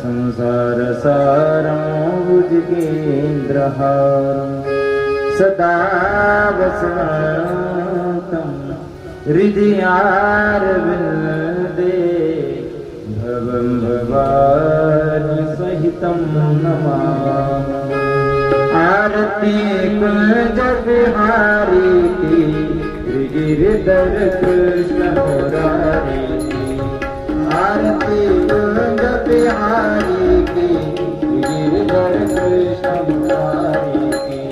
संसारसारं भुजगेन्द्रहारं सदा वसन्तं हृदयारविन्दे भवं भवानी सहितं नमामि। आरती कुंज बिहारी की गिरिधर कृष्ण मुरारी की। आरती कुंज बिहारी की गिरिधर कृष्ण मुरारी की।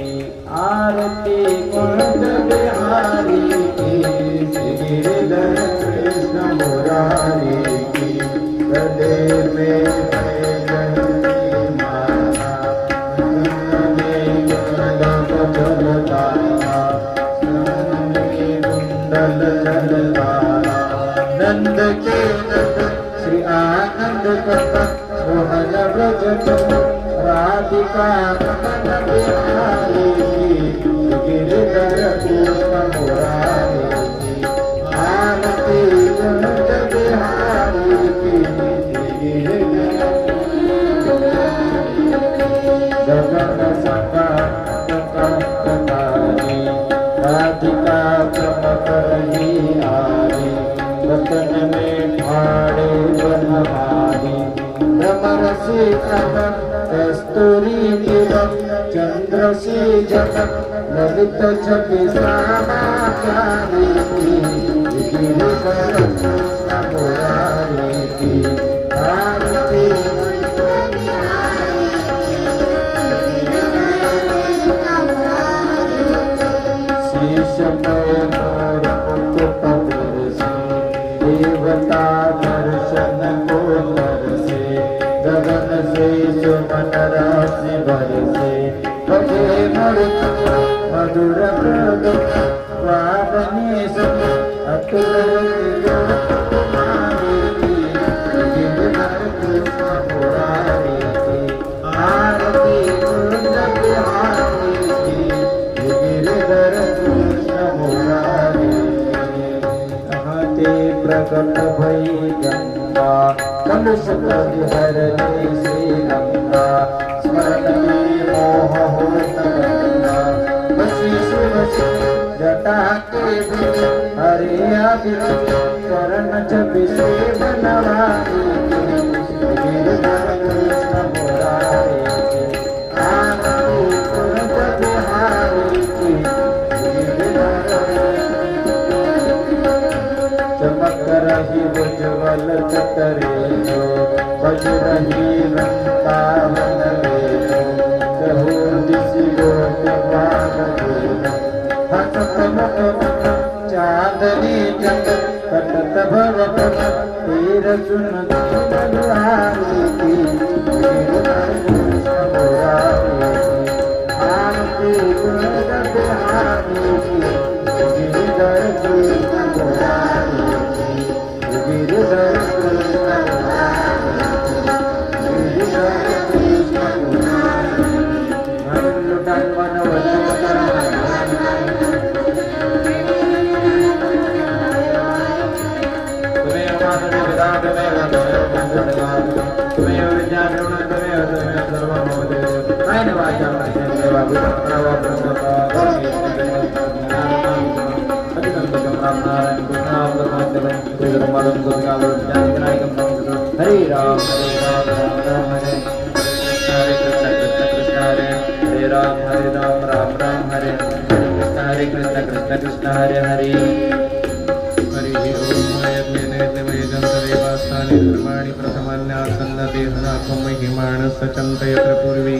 आरती कुंज बिहारी की गिरिधर कृष्ण मुरारी की। हृदय में नंद के नंद श्री आनंद कथा मोहन व्रज राधिका रमन बिहारी गिरिधर कृष्ण मुरारी की। आरती कुंज बिहारी की गगन सका राधिका चमक रही आरी। रतन में ठाड़े बनवारी भ्रमर से कमल कस्तूरी तिलक चंद्र से जगत ललित छवि श्यामा प्यारी की। गिरिधर कृष्ण मुरारी की। आरती शीश देवता दर्शन को तरसे गगन से सुमन राशि बरसे। बजे मधुर मृग वादने सुन अतुल कुमारी की। गिरिधर कृष्ण मुरारी की। आरती कुंज बिहारी की गिरिधर कृष्ण मुरारी की। प्रकट भई गंगा कलुष हरने से गंगा स्मरण में मोह होत गंगा। बसी सुबसी जटा के बिच हरे आदि चरण छवि से बनवारी की। गिरिधर कृष्ण मुरारी की। आरती कुंज बिहारी की गिरिधर चमक रही उज्ज्वल चतरे जो बज रही वृंदावन में चहु दिशो जवान हसत मुख चांदनी जग कटत भव तीर सुन दुहारी की। गिरिधर कृष्ण मुरारी की। आरती कुंज बिहारी की गिरिधर कृष्ण मुरारी की। गिरिधर कृष्ण गिरिधर कृष्ण लुटान तुम्हें विज्ञान हरे राम राम राम हरे हरे कृष्ण हरे हरे राम राम राम हरे हरे कृष्ण कृष्ण हरे हरे। हरि ओम यज्ञेनेत्यवेदन्तदेवास्तानि धर्माणि प्रथमान्यासन्नदेहनाथं महिमानस्य चिन्तयत्र पूर्वी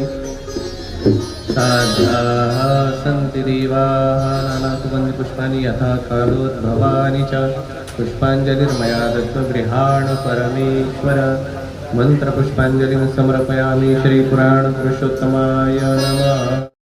साध्याः सन्ति देवाः नानासुगन्धिपुष्पाणि यथा कालोद्भवानि च पुष्पाञ्जलिर्मया दत्तगृहाण परमेश्वर। मंत्रपुष्पाञ्जलिं समर्पयामि श्रीपुराणपुरुषोत्तमाय नमः।